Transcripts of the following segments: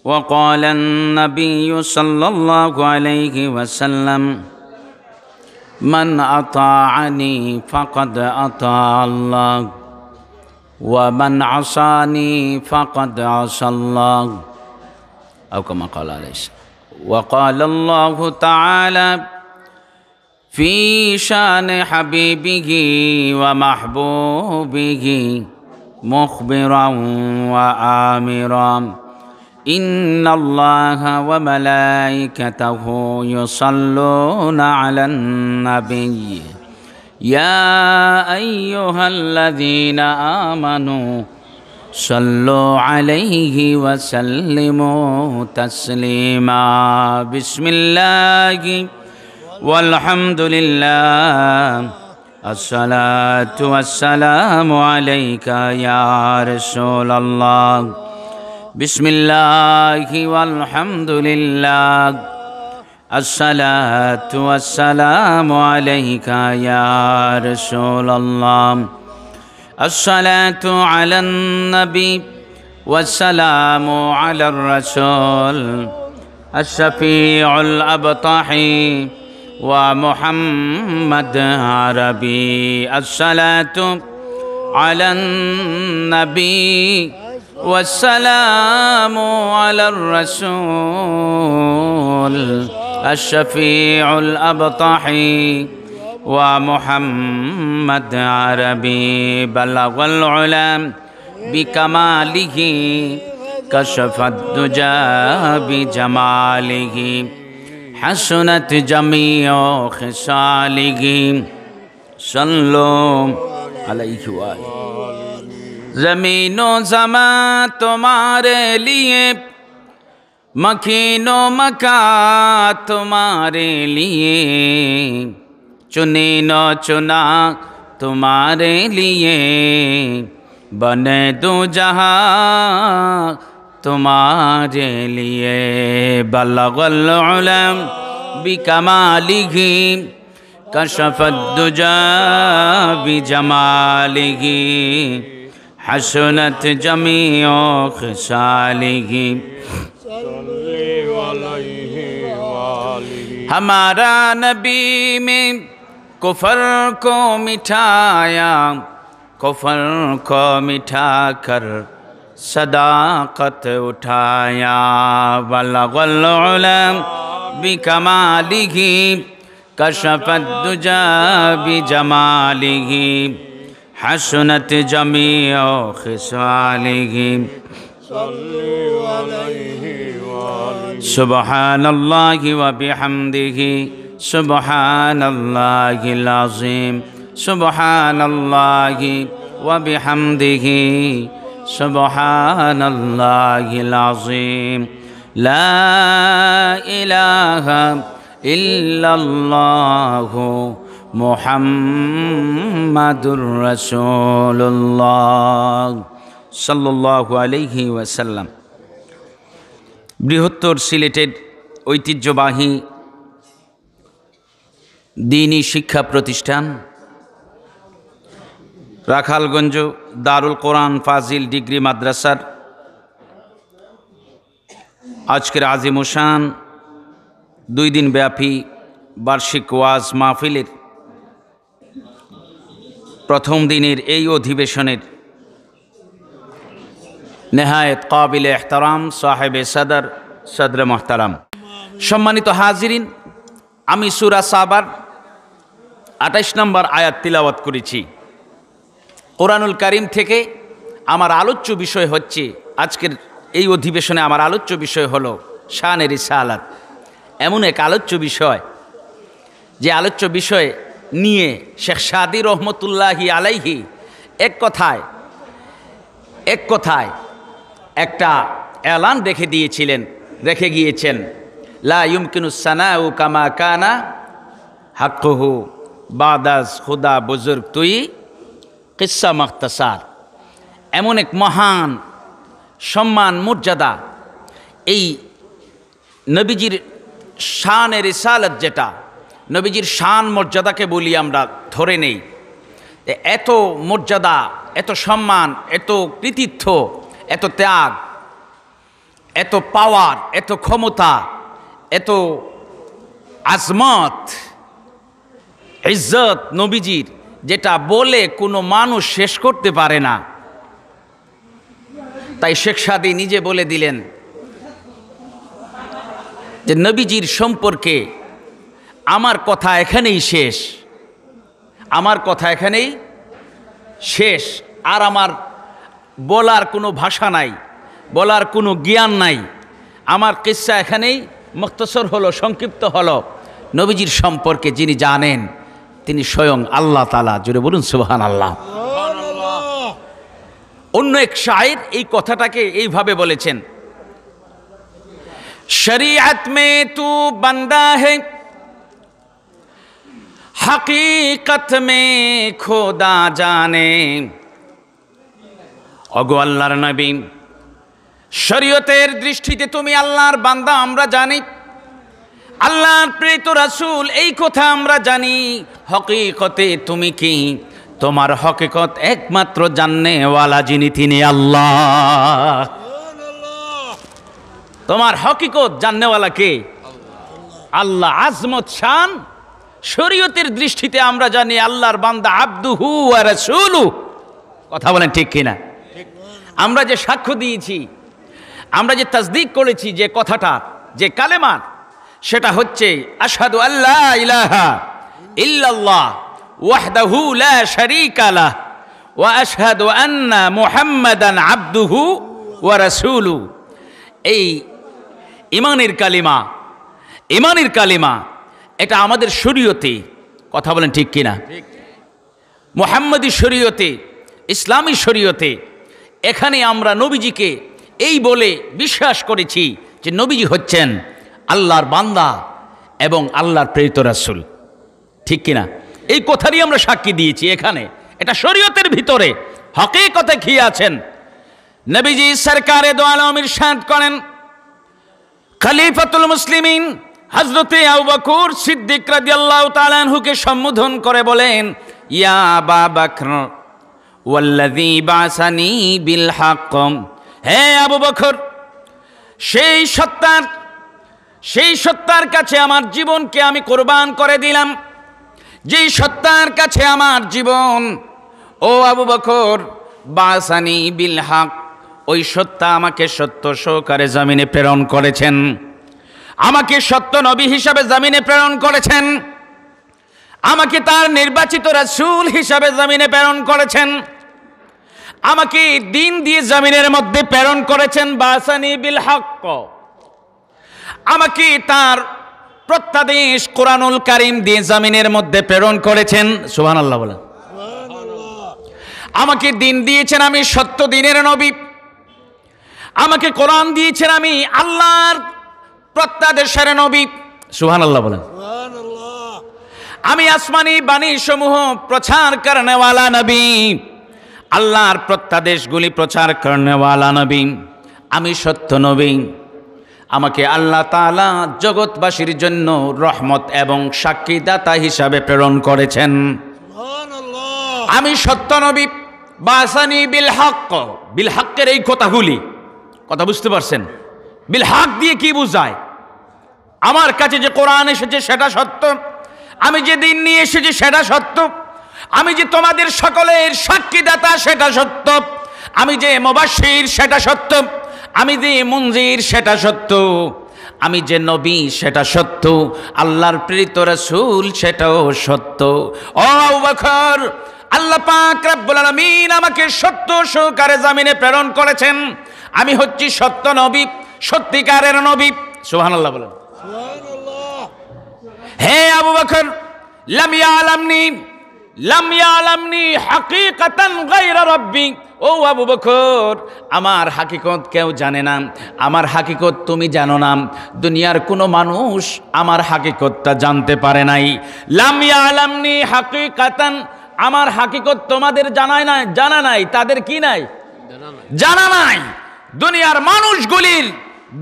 وقال النبي صلى الله عليه وسلم من أطاعني فقد أطاع الله ومن عصاني فقد عصى الله أو كما قال عليه السلام. وقال الله تعالى في شان حبيبه ومحبوبه مخبرا وآمرا إن الله وملائكته يصلون على النبي يا أيها الذين آمنوا صلوا عليه وسلموا تسليما. بسم الله والحمد لله الصلاة والسلام عليك يا رسول الله. بسم الله والحمد لله الصلاة والسلام عليك يا رسول الله. الصلاة على النبي والسلام على الرسول الشفيع الأبطحي ومحمد عربي. الصلاة على النبي والسلام على الرسول الشفيع الأبطحي ومحمد عربي. بلغ العلم بكماله كشف الدجى بجماله حسنت جميع خصاله صلوا عليه وآله. ज़मीनो ज़मा तुम्हारे लिए मकीनो मका तुम्हारे लिए चुनीनो चुना तुम्हारे लिए बने दो जहाँ तुम्हारे लिए. बलगल उलम बिकमालिही कशफद दुजा बिजमालिही हसनत जमीओ खिसालिही. हमारा नबी में कुफर को मिठाया, कुफर को मिठा कर सदाकत उठाया. बलगल उलम बिकमालिही कशफद दुजा बिजमालिही हसनत जमीओ खिसालिही. सुबहानल्लाहि व बिहम्दिही सुबहानल्लाहिल अज़ीम सुबहानल्लाहि व बिहम्दिही सुबहानल्लाहिल अज़ीम. ला इलाहा इल्लल्लाहु मुहम्मदुर रसूलुल्लाह সাল্লাল্লাহু আলাইহি ওয়াসাল্লাম। বৃহত্তর সিলেটের ঐতিহ্যবাহী দ্বীনি শিক্ষা প্রতিষ্ঠান রাখালগঞ্জ দারুল কোরআন ফাজিল ডিগ্রি মাদ্রাসার আজকের আজিমুশান 2 দিন ব্যাপী বার্ষিক ওয়াজ মাহফিলের প্রথম দিনের এই অধিবেশনের নেহায়েত কাবিল এহতারাম সাহেবে সদর সদর মোহতারাম, সম্মানিত হাজিরিন, আমি সূরা সাবার 28 নম্বর আয়াত তিলাওয়াত করেছি। কোরআনুল কারীম থেকে আমার আলোচ্য বিষয় হচ্ছে, আজকের এই অধিবেশনে আমার আলোচ্য বিষয় হলো শানে রিসালাত। এমন এক আলোচ্য বিষয়, যে আলোচ্য বিষয় নিয়ে শেখ সাদী রহমতুল্লাহি আলাইহি এক কথায় একটা এলান রেখে গিয়েছেন, লা ইউমকিনুস সানাউ কামা কানা হাক্কুহু বাদাস খুদা বুজুর্গ তুই কিসসা মুখতাসার। এমন এক মহান সম্মান মর্যাদা, এই নবীজির শানে রিসালাত, যেটা নবীজির শান মর্যাদাকে বলি আমরা ধরে নেই, এত মর্যাদা, এত সম্মান, এত কৃতিত্ব, এত ত্যাগ, এত পাওয়ার, এত ক্ষমতা, এত আজমত, ইজ্জত নবীজির, যেটা বলে কোনো মানুষ শেষ করতে পারে না। তাই শেখ সাদী নিজে বলে দিলেন যে নবীজির সম্পর্কে আমার কথা এখানেই শেষ, আমার কথা এখানেই শেষ, আর আমার বলার কোনো ভাষা নাই, বলার কোনো জ্ঞান নাই। আমার কিসসা এখানেই মুখতসর হলো, সংক্ষিপ্ত হলো। নবীজির সম্পর্কে যিনি জানেন তিনি স্বয়ং আল্লাহ তাআলা। জুড়ে বলুন সুবহানাল্লাহ। অন্য এক শায়ের এই কথাটাকে এইভাবে বলেছেন, শরিয়ত মে তু বান্দা হে, হকীকত মে খোদা জানে। ওগো আল্লাহর নবী, শরীয়তের দৃষ্টিতে তুমি আল্লাহর বান্দা আমরা জানি, আল্লাহর প্রেরিত রাসূল এই কথা আমরা জানি। হকীকতে তুমি কি? তোমার হকীকত একমাত্র জাননেওয়ালা যিনি তিনি আল্লাহ। তোমার হকীকত জাননেওয়ালা কে? আল্লাহ। আজমত শান শরীয়তের দৃষ্টিতে আমরা জানি আল্লাহর বান্দা আবদুহু ওয়া রাসূলুহু। কথা বলেন ঠিক কিনা? আমরা যে সাক্ষ্য দিয়েছি, আমরা যে তাসদিক করেছি যে কথাটা, যে কালেমা, সেটা হচ্ছে আশহাদু আল্লা ইলাহা ইল্লাল্লাহ ওয়াহদাহু লা শারীকা লাহ ওয়া আশহাদু আন্না মুহাম্মাদান আবদুহু ওয়া রাসূলুহু। এই ঈমানের কালিমা, ঈমানের কালিমা এটা আমাদের শরীয়তে, কথা বলেন ঠিক কিনা, মুহাম্মাদি শরীয়তে, ইসলামী শরীয়তে, এখানে আমরা নবীজিকে এই বলে বিশ্বাস করেছি যে নবীজি হচ্ছেন আল্লাহর বান্দা এবং আল্লাহর প্রেরিত রাসূল। ঠিক কিনা? এই কথারই আমরা সাক্ষী দিয়েছি এখানে। এটা শরীয়তের ভিতরে। হকীকতে কি আছেন? নবীজি সরকারে দো আলম ইরশাদ করেন, খলিফাতুল মুসলিমিন হযরতে আবু বকর সিদ্দিক রাদিয়াল্লাহু তাআলা আনহুকে সম্বোধন করে বলেন, ইয়া আবা বকর ওয়াল্লাযী বাসানি বিল হক। হে আবু বকর, সেই সত্তার কাছে আমার জীবনকে আমি কোরবান করে দিলাম, যেই সত্তার কাছে আমার জীবন, ও আবু বকর, বাসানি বিল হক, ওই সত্তা আমাকে সত্য সহকারে জমিনে প্রেরণ করেছেন, আমাকে সত্য নবী হিসাবে জমিনে প্রেরণ করেছেন, আমাকে তার নির্বাচিত রাসূল হিসাবে জমিনে প্রেরণ করেছেন, আমাকে দিন দিয়ে জমিনের মধ্যে প্রেরণ করেছেন। বাসানি বিল হক, আমাকে তার প্রত্যাদেশ কোরআনুল কারীম দিয়ে জমিনের মধ্যে প্রেরণ করেছেন। সুবহানাল্লাহ বলেন। আমাকে দিন দিয়েছেন, আমি সত্য দিনের নবী। আমাকে কোরআন দিয়েছেন, আমি আল্লাহর প্রত্যাদেশের নবী। সুবহানাল্লাহ বলেন। আমি আসমানি বাণী সমূহ প্রচার করনেওয়ালা নবী, আল্লাহর প্রত্যাদেশগুলি প্রচার করনেওয়ালা নবী। আমি সত্য নবী। আমাকে আল্লাহ তাআলা জগৎবাসীর জন্য রহমত এবং সাক্ষীদাতা হিসাবে প্রেরণ করেছেন। আমি সত্য নবী। বাসানি বিল হক, বিল হকের এই কথাগুলি, কথা বুঝতে পারছেন? বিল হক দিয়ে কি বোঝায়? আমার কাছে যে কোরআন এসেছে সেটা সত্য, আমি যে দিন নিয়ে এসেছি সেটা সত্য, আমি যে তোমাদের সকলের সাক্ষীদাতা সেটা সত্য, আমি যে মুবাশশির সেটা সত্য, আমি যে মুনজির সেটা সত্য, আমি যে নবী সেটা সত্য, আল্লাহর প্রেরিত রাসূল সেটাও সত্য। ও আবু বকর, আল্লাহ পাক রব্বুল আলামিন আমাকে সত্য সহকারে জমিনে প্রেরণ করেছেন। আমি হচ্ছি সত্য নবী, সত্যিকারের নবী। সুবহানাল্লাহ বলেন। হে আবু বকর, লাম ইয়ালামনি হাকিকাতান গায়রা রাব্বি। ও আবু বকর, আমার হাকিকত কেউ জানে না, আমার হাকিকত তুমি জানো না, দুনিয়ার কোনো মানুষ আমার হাকিকতটা জানতে পারে নাই। লাম ইয়ালামনি হাকিকাতান, আমার হাকিকত তোমাদের জানা নাই, তাদের কি নাই? জানা নাই। দুনিয়ার মানুষগুলির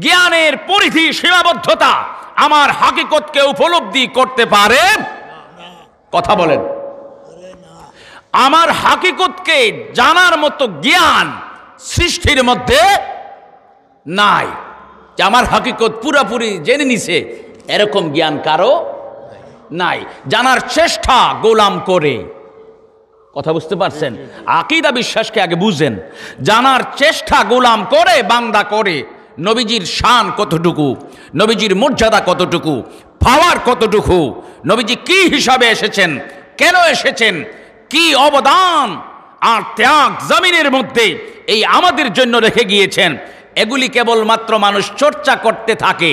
জ্ঞানের পরিধি, সীমাবদ্ধতা আমার হাকিকতকে উপলব্ধি করতে পারে? কথা বলেন। আমার হাকিকতকে জানার মতো জ্ঞান সৃষ্টির মধ্যে নাই। যে আমার হকিকত পুরোপুরি জেনে নিছে, এরকম জ্ঞান কারো নাই। জানার চেষ্টা গোলাম করে, কথা বুঝতে পারছেন? আকীদা বিশ্বাসকে আগে বুঝেন। জানার চেষ্টা গোলাম করে, বান্দা করে। নবীজির শান কতটুকু, নবীজির মর্যাদা কতটুকু, পাওয়ার কতটুকু, নবীজি কি হিসাবে এসেছেন, কেন এসেছেন, কি অবদান আর ত্যাগ জমিনের মধ্যে এই আমাদের জন্য রেখে গিয়েছেন, এগুলি কেবলমাত্র মানুষ চর্চা করতে থাকে,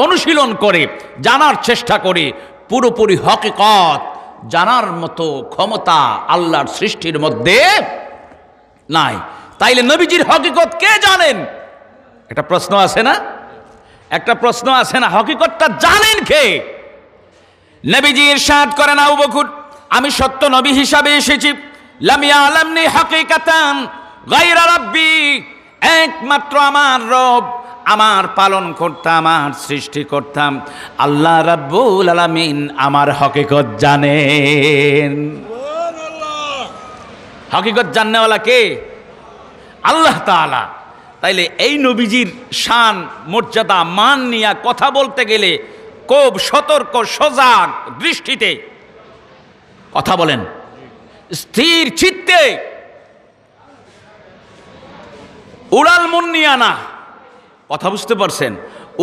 অনুশীলন করে, জানার চেষ্টা করে। পুরোপুরি হকিকত জানার মতো ক্ষমতা আল্লাহর সৃষ্টির মধ্যে নাই। তাইলে নবীজির হকিকত কে জানেন? একটা প্রশ্ন আছে না, একটা প্রশ্ন আছে না, হকিকতটা জানেন কে? নবীজি ইরশাদ করেন, আবু বকর, আমি সত্য নবী হিসাবে এসেছি। লাম ইয়ালামনি হাকিকাতান গায়রা রাব্বি, একমাত্র আমার রব, আমার পালন করতাম, আমার সৃষ্টি করতাম আল্লাহ রাব্বুল আলামিন আমার হকিকত জানেন। হকিকত জাননেওয়ালা কে? আল্লাহ তাআলা। তাইলে এই নবীজির শান, মর্যাদা, মান নিয়ে কথা বলতে গেলে খুব সতর্ক, সজাগ দৃষ্টিতে কথা বলেন, স্থির চিত্তে, উড়াল মন নিয়ে না। কথা বুঝতে পারছেন?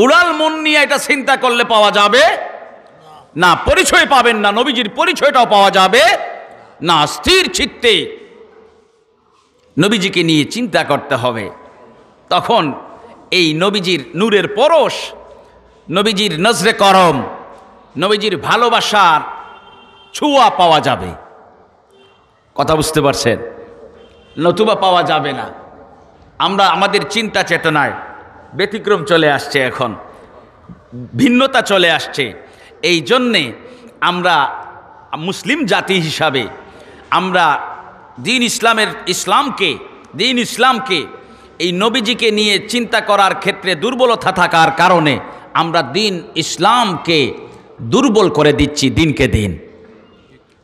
উড়াল মন নিয়ে এটা চিন্তা করলে পাওয়া যাবে না, পরিচয় পাবেন না, নবীজির পরিচয়টাও পাওয়া যাবে না। স্থির চিত্তে নবীজিকে নিয়ে চিন্তা করতে হবে। তখন এই নবীজির নূরের পরশ, নবীজির নজরে করম, নবীজির ভালোবাসার ছোঁয়া পাওয়া যাবে। কথা বুঝতে পারছেন? নতুবা পাওয়া যাবে না। আমরা আমাদের চিন্তা চেতনায় ব্যতিক্রম চলে আসছে, এখন ভিন্নতা চলে আসছে। এই জন্যে আমরা মুসলিম জাতি হিসাবে আমরা দিন ইসলামকে এই নবীজিকে নিয়ে চিন্তা করার ক্ষেত্রে দুর্বলতা থাকার কারণে আমরা দিন ইসলামকে দুর্বল করে দিচ্ছি।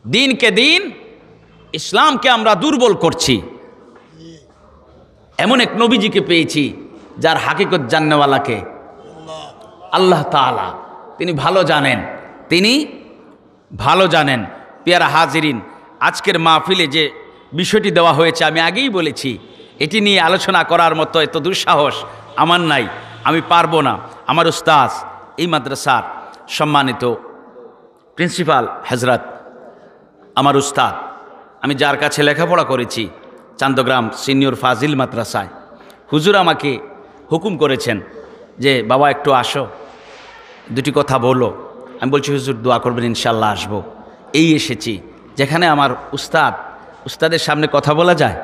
দিনকে দিন ইসলামকে আমরা দুর্বল করছি। এমন এক নবীজিকে পেয়েছি যার হাকিকত জাননেওয়ালাকে আল্লাহ তাআলা, তিনি ভালো জানেন। পেয়ারা হাজিরিন, আজকের মাহফিলে যে বিষয়টি দেওয়া হয়েছে আমি আগেই বলেছি, এটি নিয়ে আলোচনা করার মতো এত দুঃসাহস আমার নাই, আমি পারবো না। আমার উস্তাদ, এই মাদ্রাসার সম্মানিত প্রিন্সিপাল হযরত, আমার উস্তাদ, আমি যার কাছে লেখাপড়া করেছি চান্দগ্রাম সিনিয়র ফাজিল মাদ্রাসায়, হুজুর আমাকে হুকুম করেছেন যে বাবা একটু আসো, দুটি কথা বলো। আমি বলছি হুজুর দোয়া করবেন, ইনশাল্লাহ আসবো। এই এসেছি, যেখানে আমার উস্তাদের সামনে কথা বলা যায়।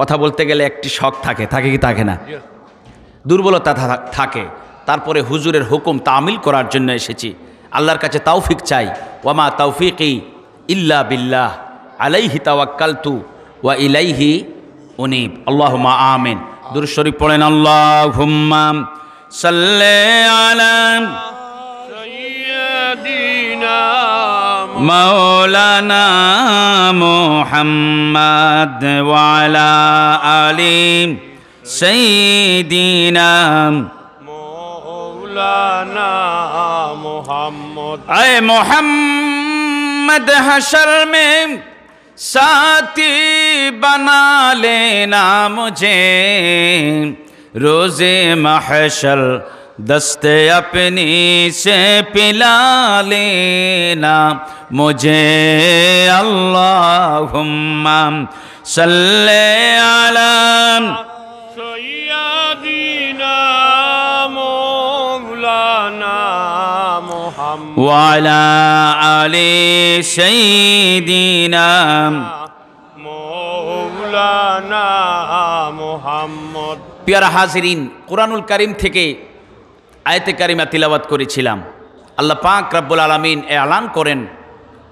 কথা বলতে গেলে একটি শখ থাকে কি থাকে না? দুর্বলতা থাকে। তারপরে হুজুরের হুকুম তামিল করার জন্য এসেছি। আল্লাহর কাছে তৌফিক চাই। ওয়ামা তৌফিকি ইল্লা বিল্লাহ, আলাইহি তাওয়াক্কালতু ওয়া ইলাইহি উনীব। আল্লাহুম্মা আমিন। দুরূদ শরীফ পড়েন। আল্লাহুম্মা সাল্লি আলা সাইয়্যিদিনা মাওলানা মুহাম্মদ ওয়া আলা আলি সাইয়্যিদিনা মাওলানা মুহাম্মদ। আয় মুহাম্মদ हशर में साथी बना लेना मुझे, रोज़े महशर दस्ते अपनी से पिला लेना मुझे। अल्लाहुम्मा सल्ले अला सय्यिदिना मौलाना मुहम्मद व अला आलि सय्यिदिना मौलाना मुहम्मद। प्यारा हाजिরিন, কুরআনুল কারীম থেকে আয়াতে কারিমা তিলাওয়াত করেছিলাম। আল্লাহ পাক রব্বুল আলামিন এলান করেন,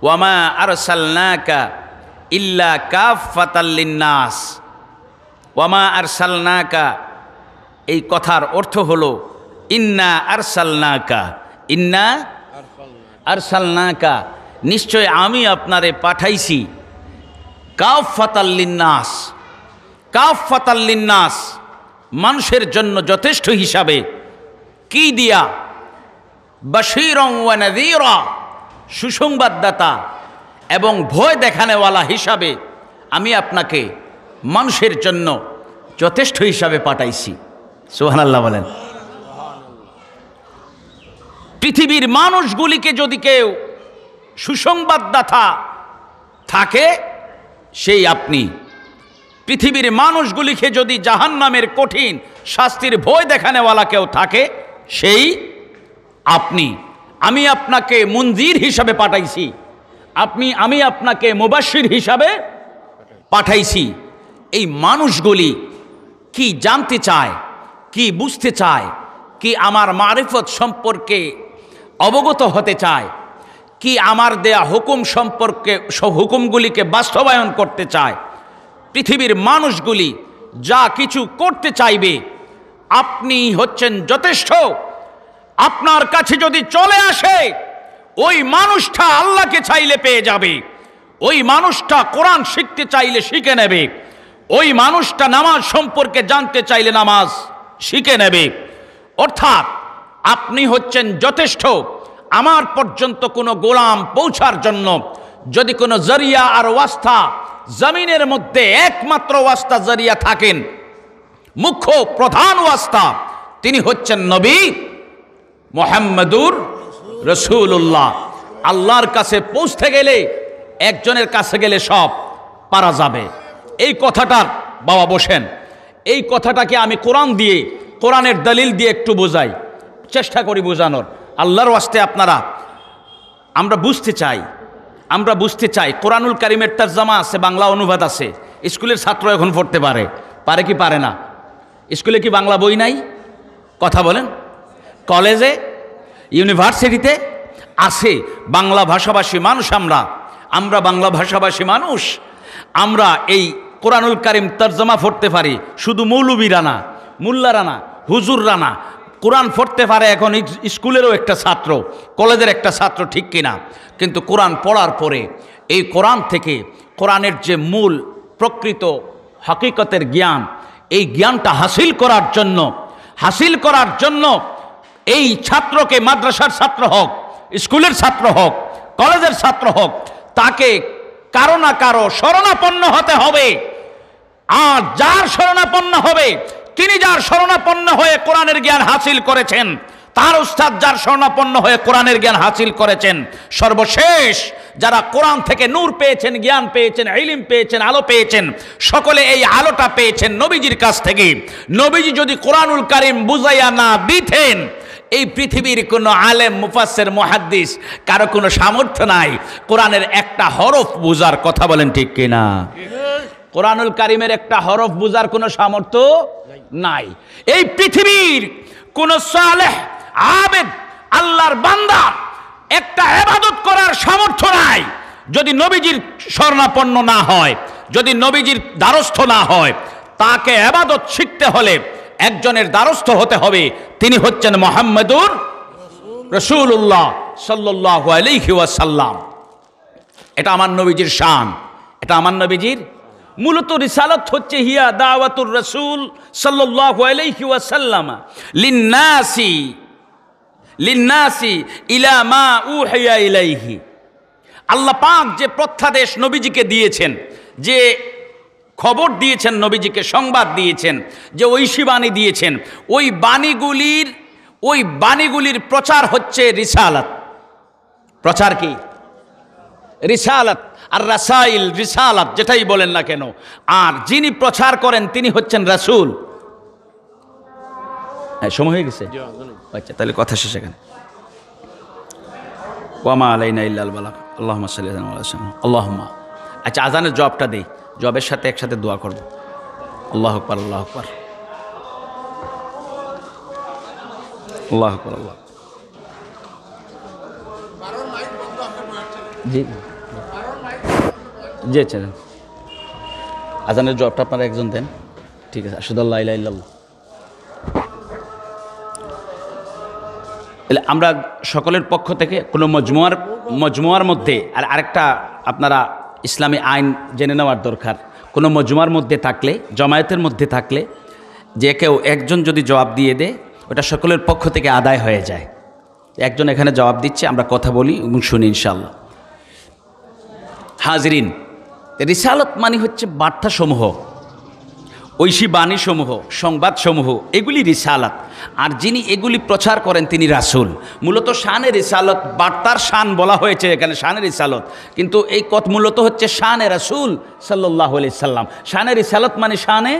ওয়ামা আরসালনাকা ইল্লা কাফাতাল লিন্নাস। ওয়ামা আরসালনাকা, এই কথার অর্থ হলো ইন্না আরসালনাকা, নিশ্চয় আমি আপনারে পাঠাইছি কাফাতাল লিন্নাস, মানুষের জন্য যথেষ্ট হিসাবে কি দিয়া? বাশীরান ওয়া নাযীরা, সুসংবাদদাতা এবং ভয় দেখানেওয়ালা হিসাবে আমি আপনাকে মানুষের জন্য যথেষ্ট হিসাবে পাঠাইছি। সুবহানাল্লাহ বলেন। পৃথিবীর মানুষগুলিকে যদি কেউ সুসংবাদদাতা থাকে সেই আপনি। পৃথিবীর মানুষগুলিকে যদি জাহান্নামের কঠিন শাস্তির ভয় দেখানেওয়ালা কেউ থাকে সেই আপনি। আমি আপনাকে মুনজির হিসাবে পাঠাইছি, আমি আপনাকে মুবাশশির হিসাবে পাঠাইছি। এই মানুষগুলি কি জানতে চায়, কি বুঝতে চায়, কি আমার মারিফত সম্পর্কে অবগত হতে চায়, কি আমার দেয়া হুকুম সম্পর্কে সব হুকুমগুলিকে বাস্তবায়ন করতে চায়। পৃথিবীর মানুষগুলি যা কিছু করতে চাইবে আপনি হচ্ছেন যথেষ্ট। আপনার কাছে যদি চলে আসে ওই মানুষটা আল্লাহকে চাইলে পেয়ে যাবে, ওই মানুষটা কোরআন শিখতে চাইলে শিখে নেবে, ওই মানুষটা নামাজ সম্পর্কে জানতে চাইলে নামাজ শিখে নেবে। অর্থাৎ আপনি হচ্ছেন যথেষ্ট। আমার পর্যন্ত কোনো গোলাম পৌঁছার জন্য যদি কোনো জরিয়া আর ওয়াস্তা জমিনের মধ্যে একমাত্র ওয়াস্তা জরিয়া থাকেন, মুখ্য প্রধান ওয়াস্তা, তিনি হচ্ছেন নবী মুহাম্মদুর রাসূলুল্লাহ। আল্লাহর কাছে পৌঁছতে গেলে একজনের কাছে গেলে সব পারা যাবে। এই কথাটার বাবা বসেন, এই কথাটাকে আমি কোরআন দিয়ে, কোরআনের দলিল দিয়ে একটু বোঝাই, চেষ্টা করি বোঝানোর। আল্লাহর ওয়াস্তে আপনারা, আমরা বুঝতে চাই। কোরআনুল কারীমের তরজমা আছে, বাংলা অনুবাদ আছে। স্কুলের ছাত্র এখন পড়তে পারে কি পারে না? স্কুলে কি বাংলা বই নাই? কথা বলেন। কলেজে, ইউনিভার্সিটিতে আছে। বাংলা ভাষাভাষী মানুষ আমরা বাংলা ভাষাভাষী মানুষ। আমরা এই কোরআনুল কারীম তরজমা পড়তে পারি। শুধু মৌলবীরা না, মুল্লারা না, হুজুররা না, কোরআন পড়তে পারে এখন স্কুলেরও একটা ছাত্র, কলেজের একটা ছাত্র, ঠিক কিনা? কিন্তু কোরআন পড়ার পরে এই কোরআন থেকে কোরআনের যে মূল প্রকৃত হাকিকতের জ্ঞান, এই জ্ঞানটা হাসিল করার জন্য এই ছাত্রকে, মাদ্রাসার ছাত্র হোক, স্কুলের ছাত্র হোক, কলেজের ছাত্র হোক, তাকে কারো না কারো শরণাপন্ন হতে হবে। আর যার শরণাপন্ন হবে, তিনি যার শরণাপন্ন হয়ে কোরআনের জ্ঞান হাসিল করেছেন, তার উস্তাদ যার শরণাপন্ন হয়ে কোরআনের জ্ঞান হাসিল করেছেন, সর্বশেষ যারা কোরআন থেকে নূর পেয়েছেন, জ্ঞান পেয়েছেন, ইলম পেয়েছেন, আলো পেয়েছেন, সকলে এই আলোটা পেয়েছেন নবীজির কাছ থেকে। নবীজি যদি কোরআনুল কারীম বুঝাইয়া না দিতেন, এই পৃথিবীর কোনো আলেম, মুফাসসির, মুহাদ্দিস কারো কোনো সামর্থ্য নাই কোরআনের একটা হরফ বুঝার। কথা বলেন ঠিক কিনা? কোরআনুল কারীমের একটা হরফ বুঝার কোনো সামর্থ্য নাই। এই পৃথিবীর কোন সালেহ আবেদ আল্লাহর বান্দা একটা ইবাদত করার সামর্থ্য নাই যদি নবীজির শরণাপন্ন না হয়, যদি নবীজির দ্বারস্থ না হয়। তাকে ইবাদত শিখতে হলে একজনের দ্বারস্থ হতে হবে, তিনি হচ্ছেন মুহাম্মদুর রাসূলুল্লাহ সাল্লাল্লাহু আলাইহি ওয়াসাল্লাম। এটা আমার নবীজির শান, এটা আমার নবীজির মূলত রিসালাত হচ্ছে হিয়া দাওয়াতুর রাসূল সাল্লাল্লাহু আলাইহি ওয়াসাল্লাম লিন্নাসি ইলা মা উহিয়া ইলাইহি। আল্লাহ পাক যে প্রত্যাদেশ নবীজিকে দিয়েছেন, যে খবর দিয়েছেন নবীজিকে, সংবাদ দিয়েছেন, যে ঐশী বাণী দিয়েছেন, ওই বাণীগুলির প্রচার হচ্ছে রিসালাত। প্রচার কি? রিসালাত আর রাসাইল, রিসালাত যেটাই বলেন না কেন। আর যিনি প্রচার করেন তিনি হচ্ছেন রাসূল। হ্যাঁ, সময় হয়ে গেছে? আচ্ছা, তাহলে কথা শেষ এখানে। ওয়ামা আলাইনা ইল্লাল বালাগ। আল্লাহুম্মা সাল্লি আলা মুহাম্মাদ। আল্লাহুম্মা। আচ্ছা, আজানের জবাবটা দেই, জবের সাথে একসাথে দোয়া করব। আল্লাহু আকবার, আল্লাহু আকবার, আল্লাহু আকবার, আল্লাহ। জি জি, আচ্ছা, আজানের জবাবটা আপনারা একজন দেন। ঠিক আছে। আশহাদু আল্লা ইলাহা ইল্লাল্লাহ। আমরা সকলের পক্ষ থেকে কোনো মজমুয়ার মধ্যে আরেকটা আপনারা ইসলামী আইন জেনে নেওয়ার দরকার। কোনো মজমুয়ার মধ্যে থাকলে, জমায়েতের মধ্যে থাকলে, যে কেউ একজন যদি জবাব দিয়ে দেয়, ওটা সকলের পক্ষ থেকে আদায় হয়ে যায়। একজন এখানে জবাব দিচ্ছে, আমরা কথা বলি এবং শুনি ইনশাআল্লাহ। হাজরিন, রিসালত মানে হচ্ছে বার্তাসমূহ, ঐশী বাণীসমূহ, সংবাদসমূহ, এগুলি রিসালাত। আর যিনি এগুলি প্রচার করেন তিনি রাসূল। মূলত শানে রিসালত, বার্তার শান বলা হয়েছে এখানে, শানে রিসালত, কিন্তু এই কথা মূলত হচ্ছে শানে রাসূল সাল্লাল্লাহু আলাইহি সাল্লাম। শানে রিসালত মানে শানে,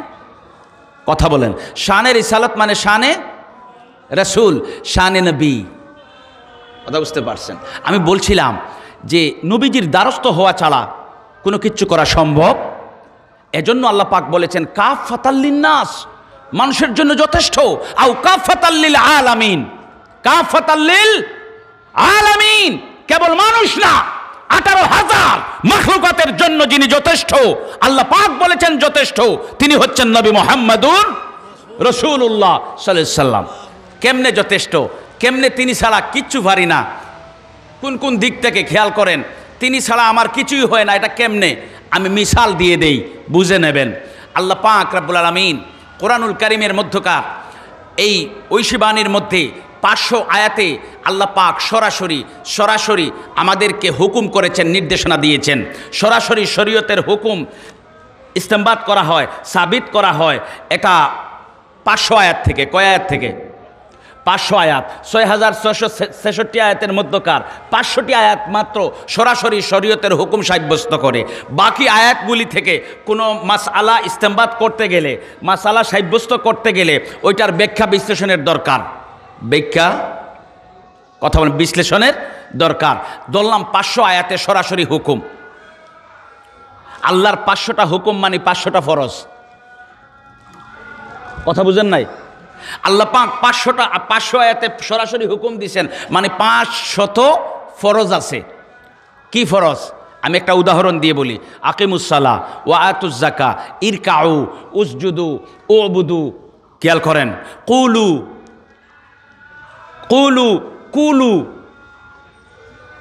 কথা বলেন, শানে রিসালত মানে শানে রাসূল, শানে নবী। কথা বুঝতে পারছেন? আমি বলছিলাম যে নবীজির দ্বারস্থ হওয়া ছাড়া কোনো কিচ্ছু করা সম্ভব। এজন্য আল্লাহ পাক বলেছেন কাফাতাল লিন্নাস, মানুষের জন্য যথেষ্ট, আও কাফাতাল লিল আলামিন, কাফাতাল লিল আলামিন, কেবল মানুষ না, 18,000 মাখলুকাতের জন্য যিনি যথেষ্ট, আল্লাহ পাক বলেছেন যথেষ্ট, তিনি হচ্ছেন নবী মুহাম্মাদুর রাসূলুল্লাহ সাল্লাল্লাহু আলাইহি সাল্লাম। কেমনে যথেষ্ট, কেমনে তিনি ছাড়া কিচ্ছু পারি না, কোন কোন দিক থেকে খেয়াল করেন, তিনি ছাড়া আমার কিছুই হয় না, এটা কেমনে আমি মিসাল দিয়ে দেই, বুঝে নেবেন। আল্লাহ পাক রব্বুল আলামিন কোরআনুল কারীমের মধ্যকার এই ঐশী বাণীর মধ্যে 500 আয়াতে আল্লাহ পাক সরাসরি আমাদেরকে হুকুম করেছেন, নির্দেশনা দিয়েছেন। সরাসরি শরীয়তের হুকুম ইস্তেমবাত করা হয়, সাবিত করা হয়। এটা 500 আয়াত থেকে, কয় আয়াত থেকে? 500 আয়াত, 6,666 আয়াতের মধ্যকার 500টি আয়াত মাত্র সরাসরি শরীয়তের হুকুম সাব্যস্ত করে। বাকি আয়াতগুলি থেকে কোনো মাসআলা ইস্তেমবাত করতে গেলে, মাসআলা সাব্যস্ত করতে গেলে ওইটার ব্যাখ্যা বিশ্লেষণের দরকার, কথা বলেন, বিশ্লেষণের দরকার। ধরলাম 500 আয়াতে সরাসরি হুকুম, আল্লাহর 500টা হুকুম মানে 500টা ফরজ। কথা বুঝেন নাই? আল্লাহ পাক 500 আয়াতে সরাসরি হুকুম দিয়েছেন, মানে 500 ফরজ আছে। কি ফরজ? আমি একটা উদাহরণ দিয়ে বলি। আকিমুসসালাহ ওয়া আতুজ যাকা, ইরকাউ, উসজুদু, উবুদু, খেয়াল করেন, কুলু কুলু কুলু,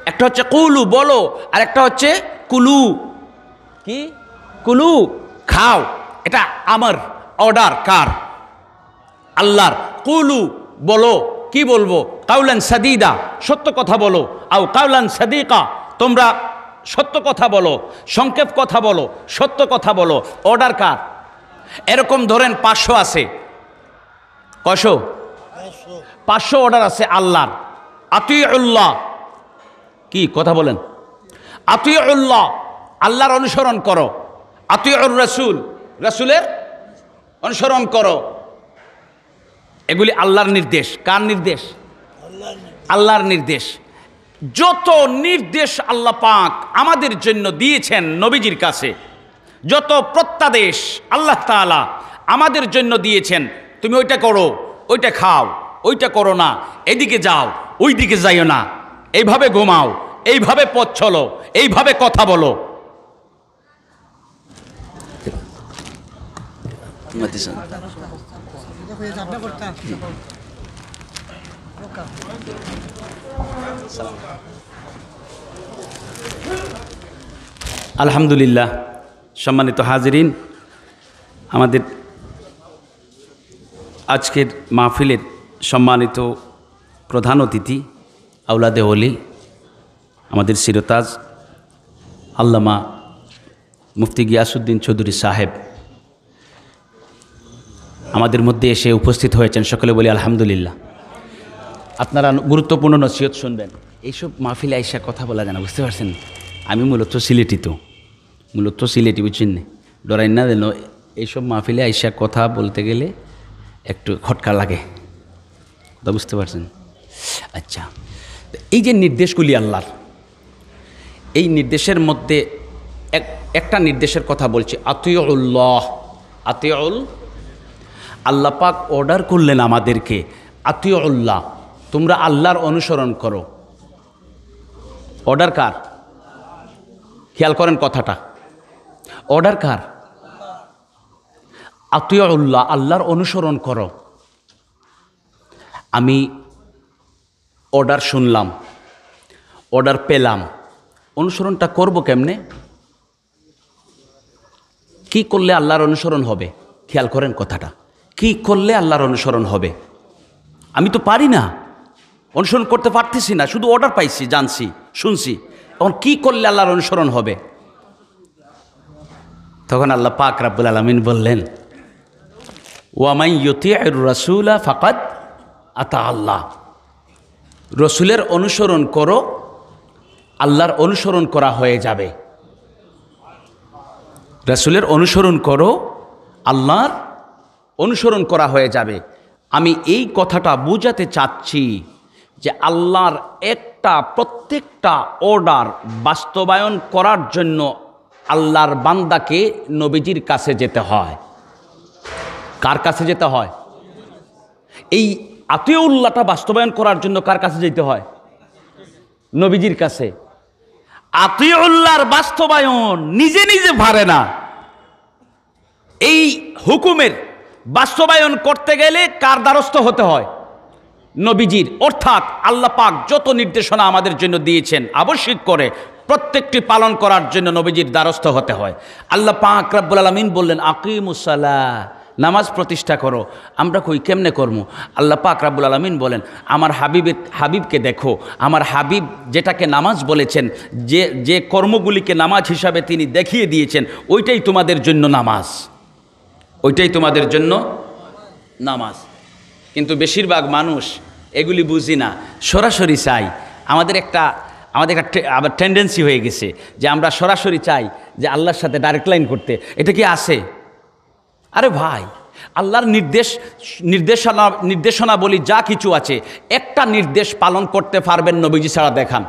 একটা হচ্ছে কুলু বলো, আর একটা হচ্ছে কুলু, কি কুলু খাও। এটা আমার অর্ডার, কার? আল্লাহর। কুলু বলো, কি বলবো? কাউলান সাদিদা, সত্য কথা বলো, আও কাউলান সাদিকা, তোমরা সত্য কথা বলো, সংক্ষেপ কথা বলো, সত্য কথা বলো। অর্ডার কার? এরকম ধরেন 500 আছে, কয়শো? 500 অর্ডার আছে আল্লাহর। আতিউল্লাহ, কি কথা বলেন? আতিউল্লাহ, আল্লাহর অনুসরণ করো। আতিউর রাসূল, রাসূলের অনুসরণ করো। এগুলি আল্লাহর নির্দেশ। কার নির্দেশ? আল্লাহর নির্দেশ। যত নির্দেশ আল্লাহ পাক আমাদের জন্য দিয়েছেন নবীজির কাছে, যত প্রত্যাদেশ আল্লাহ তাআলা আমাদের জন্য দিয়েছেন, তুমি ওইটা করো, ওইটা খাও, ওইটা করো না, এদিকে যাও, ওই দিকে যাইও না, এইভাবে ঘুমাও, এইভাবে পথ চলো, এইভাবে কথা বলো। আলহামদুলিল্লাহ, সম্মানিত হাজিরিন, আমাদের আজকের মাহফিলের সম্মানিত প্রধান অতিথি আওলাদে ওলি, আমাদের সিরতাজ আল্লামা মুফতি গিয়াসউদ্দিন চৌধুরী সাহেব আমাদের মধ্যে এসে উপস্থিত হয়েছেন। সকলে বলি আলহামদুলিল্লাহ। আপনারা গুরুত্বপূর্ণ নসিহত শুনবেন। এইসব মাহফিলে আইসা কথা বলা যায় না, বুঝতে পারছেন? আমি মূলত সিলেটি, বুঝছেন না, ডরাই না যেন এইসব মাহফিলে আইসা কথা বলতে গেলে একটু খটকা লাগে, কথা বুঝতে পারছেন? আচ্ছা, এই যে নির্দেশগুলি আল্লাহর, এই নির্দেশের মধ্যে একটা নির্দেশের কথা বলছি, আতিউল্লাহ। আতিউল, আল্লাহ পাক অর্ডার করলেন আমাদেরকে, আতিউল্লাহ, তোমরা আল্লাহর অনুসরণ করো। অর্ডার কার? খেয়াল করেন কথাটা, অর্ডার কার? আতিউল্লাহ, আল্লাহর অনুসরণ করো। আমি অর্ডার শুনলাম, অর্ডার পেলাম, অনুসরণটা করব কেমনে? কি করলে আল্লাহর অনুসরণ হবে? খেয়াল করেন কথাটা, কি করলে আল্লাহর অনুসরণ হবে? আমি তো পারি না, অনুসরণ করতে পারতেছি না, শুধু অর্ডার পাইছি, জানছি, শুনছি, তখন কি করলে আল্লাহর অনুসরণ হবে? তখন আল্লাহ পাক রাব্বুল আলামিন বললেন, ওয়ামাই ইউতিউর রাসূলা ফাকাদ আতা আল্লাহ, রসুলের অনুসরণ করো, আল্লাহর অনুসরণ করা হয়ে যাবে। রসুলের অনুসরণ করো, আল্লাহর অনুসরণ করা হয়ে যাবে। আমি এই কথাটা বোঝাতে চাচ্ছি যে আল্লাহর প্রত্যেকটা অর্ডার বাস্তবায়ন করার জন্য আল্লাহর বান্দাকে নবীজির কাছে যেতে হয়। কার কাছে যেতে হয়? এই আতিউল্লাহটা বাস্তবায়ন করার জন্য কার কাছে যেতে হয়? নবীজির কাছে। আতিউল্লাহর বাস্তবায়ন নিজে নিজে পারে না। এই হুকুমের বাস্তবায়ন করতে গেলে কার দ্বারস্থ হতে হয়? নবীজির। অর্থাৎ আল্লাহ পাক যত নির্দেশনা আমাদের জন্য দিয়েছেন আবশ্যক করে প্রত্যেকটি পালন করার জন্য নবীজির দ্বারস্থ হতে হয়। আল্লাহ পাক রব্বুল আলামিন বললেন, আকিমুসসালাহ, নামাজ প্রতিষ্ঠা করো। আমরা কই কেমনে করবো? আল্লাহ পাক রব্বুল আলামিন বলেন, আমার হাবিবকে দেখো, আমার হাবিব যেটাকে নামাজ বলেছেন, যে কর্মগুলিকে নামাজ হিসাবে তিনি দেখিয়ে দিয়েছেন, ওইটাই তোমাদের জন্য নামাজ, ওইটাই তোমাদের জন্য নামাজ। কিন্তু বেশিরভাগ মানুষ এগুলি বুঝি না, সরাসরি চাই। আমাদের একটা আবার টেন্ডেন্সি হয়ে গেছে যে আমরা সরাসরি চাই যে আল্লাহর সাথে ডাইরেক্ট লাইন করতে। এটা কি আছে? আরে ভাই, আল্লাহর নির্দেশনা বলি যা কিছু আছে, একটা নির্দেশ পালন করতে পারবেন নবীজি ছাড়া দেখান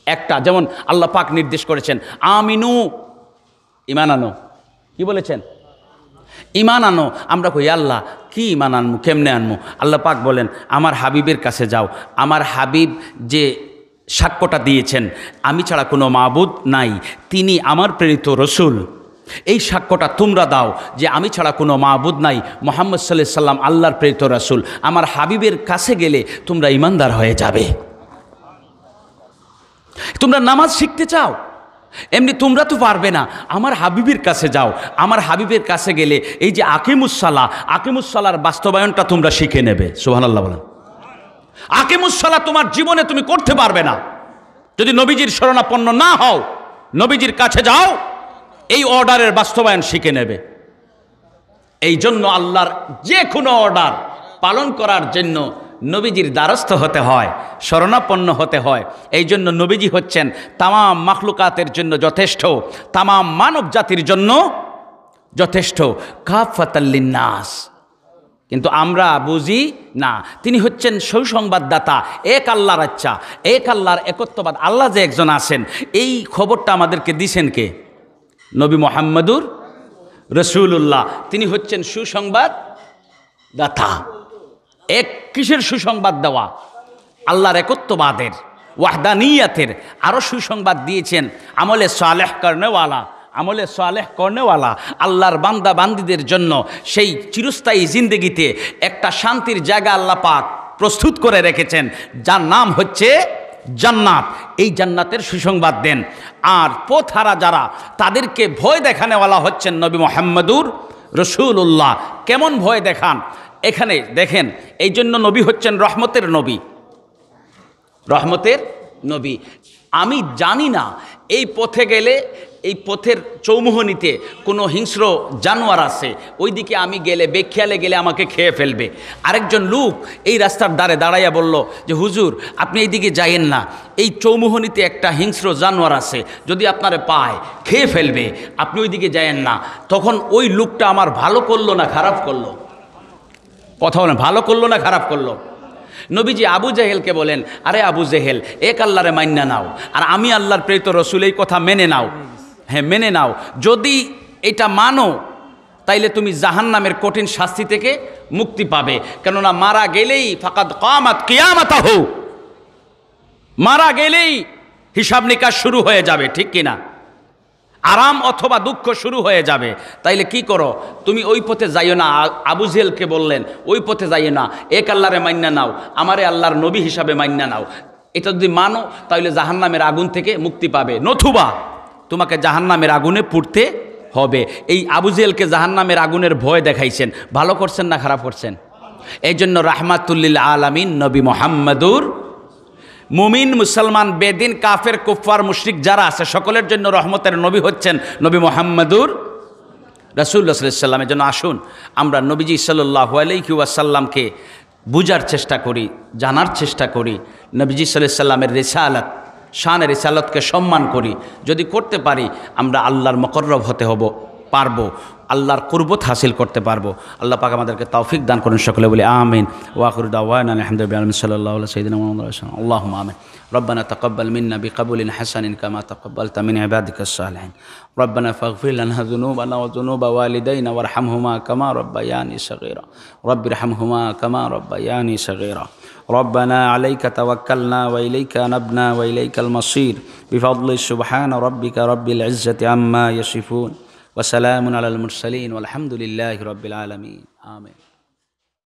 একটা। যেমন আল্লাহ পাক নির্দেশ করেছেন, আমিনু, ঈমান আনো। কি বলেছেন? ঈমান আনো। আমরা কই আল্লাহ কি ঈমান আনমু, কেমনে আনমু? আল্লাহ পাক বলেন, আমার হাবিবের কাছে যাও। আমার হাবিব যে সাক্ষ্যটা দিয়েছেন আমি ছাড়া কোনো মাবুদ নাই, তিনি আমার প্রেরিত রসুল, এই সাক্ষ্যটা তোমরা দাও যে আমি ছাড়া কোনো মাবুদ নাই, মুহাম্মদ সাল্লাল্লাহু আলাইহি সাল্লাম আল্লাহর প্রেরিত রাসূল। আমার হাবিবের কাছে গেলে তোমরা ঈমানদার হয়ে যাবে। তোমরা নামাজ শিখতে চাও, এমনি তোমরা তো পারবে না, আমার হাবিবের কাছে যাও। আমার হাবিবের কাছে গেলে এই যে আকিমুসসালার বাস্তবায়নটা তোমরা শিখে নেবে। সুবহানাল্লাহ বলেন। আকিমুসসালাহ তোমার জীবনে তুমি করতে পারবে না যদি নবীজির শরণাপন্ন না হও। নবীজির কাছে যাও, এই অর্ডারের বাস্তবায়ন শিখে নেবে। এই জন্য আল্লাহর যে কোনো অর্ডার পালন করার জন্য নবীজির দ্বারস্থ হতে হয়, শরণাপন্ন হতে হয়। এই জন্য নবীজি হচ্ছেন তামাম মাখলুকাতের জন্য যথেষ্ট, তামাম মানব জাতির জন্য যথেষ্ট, কাফাতাল লিন্নাস। কিন্তু আমরা বুঝি না, তিনি হচ্ছেন সুসংবাদদাতা, এক আল্লাহর আচ্ছা, এক আল্লাহর একত্ববাদ, আল্লাহ যে একজন আছেন, এই খবরটা আমাদেরকে দিছেন কে? নবী মুহাম্মদুর রাসূলুল্লাহ। তিনি হচ্ছেন সুসংবাদদাতা। এক কিসের সুসংবাদ দেওয়া? আল্লাহর একত্ববাদের, ওয়াহদানিয়াতের। আরও সুসংবাদ দিয়েছেন আমলে সালেহ করনেওয়ালা, আমলে সালেহ করনেওয়ালা আল্লাহর বান্দা বান্দিদের জন্য সেই চিরস্থায়ী জিন্দেগিতে একটা শান্তির জায়গা আল্লাহ পাক প্রস্তুত করে রেখেছেন, যার নাম হচ্ছে জান্নাত। এই জান্নাতের সুসংবাদ দেন। আর পথহারা যারা, তাদেরকে ভয় দেখানেওয়ালা হচ্ছেন নবী মুহাম্মদুর রাসূলুল্লাহ। কেমন ভয় দেখান? এখানে দেখেন, এই জন্য নবী হচ্ছেন রহমতের নবী, রহমতের নবী। আমি জানি না এই পথে গেলে, এই পথের চৌমুহনীতে কোনো হিংস্র জানোয়ার আছে, ওই দিকে আমি গেলে, বেখেয়ালে গেলে আমাকে খেয়ে ফেলবে। আরেকজন লোক এই রাস্তার ধারে দাঁড়াইয়া বলল যে হুজুর আপনি এই দিকে যাইয়েন না, এই চৌমুহনীতে একটা হিংস্র জানোয়ার আছে, যদি আপনারে পায় খেয়ে ফেলবে, আপনি ওই দিকে যাইয়েন না। তখন ওই লোকটা আমার ভালো করলো না খারাপ করলো? কথা বলেন, ভালো করলো না খারাপ করলো? নবীজি আবু জেহেলকে বলেন, আরে আবু জেহেল, এক আল্লাহরে মান্না নাও, আর আমি আল্লাহর প্রেরিত রসুল, এই কথা মেনে নাও। হ্যাঁ মেনে নাও। যদি এটা মানো তাইলে তুমি জাহান্নামের কঠিন শাস্তি থেকে মুক্তি পাবে। কেননা মারা গেলেই ফাকাদ কামাত কিয়ামাতাহু, মারা গেলেই হিসাব নিকাশ শুরু হয়ে যাবে, ঠিক কিনা? আরাম অথবা দুঃখ শুরু হয়ে যাবে। তাইলে কি করো? তুমি ওই পথে যাইও না। আবু জেহেলকে বললেন ওই পথে যাইও না, এক আল্লাহরে মান্না নাও, আমারে আল্লাহর নবী হিসাবে মান্না নাও। এটা যদি মানো তাহলে জাহান্নামের আগুন থেকে মুক্তি পাবে, নতুবা তোমাকে জাহান্নামের আগুনে পুড়তে হবে। এই আবু জেহেলকে জাহান্নামের আগুনের ভয় দেখাইছেন, ভালো করছেন না খারাপ করছেন? এই জন্য রাহমাতুল্লিল আলামিন নবী মুহাম্মাদুর মুমিন মুসলমান বেদিন কাফের কুফফার মুশরিক যারা আছে সকলের জন্য রহমতের নবী হচ্ছেন নবী মুহাম্মাদুর রাসূলুল্লাহ সাল্লাল্লাহু আলাইহি ওয়াসাল্লামের জন্য আসুন আমরা নবীজি সাল্লাল্লাহু আলাইহি ওয়াসাল্লামকে বুঝার চেষ্টা করি, জানার চেষ্টা করি, নবীজি সাল্লাল্লাহু আলাইহি ওয়াসাল্লামের রিসালাত শানে রিসালাতকে সম্মান করি। যদি করতে পারি আমরা আল্লাহর মুকররব হতে পারবো, আল্লাহর কুরবত হাসিল করতে পারবো। আল্লাহ পাক আমাদেরকে তৌফিক দান করুন, সকলে বলি আমিন। ওয়া আখিরু দাওয়ানা আলহামদুলিল্লাহি রাব্বিল আলামিন সাল্লাল্লাহু আলা সাইয়্যিদিনা মুহাম্মাদ ওয়া সাল্লাম আল্লাহুম্মা আমিন। ربنا تقبل منا بقبول حسن كما تقبلت من عبادك الصالحين ربنا فاغفر لنا ذنوبنا وذنوب والدينا وارحمهما كما ربياني صغيرا رب ارحمهما كما ربياني صغيرا ربنا عليك توكلنا وإليك نبنا وإليك المصير بفضل سبحان ربك رب العزة عما يصفون وسلام على المرسلين والحمد لله رب العالمين آمين.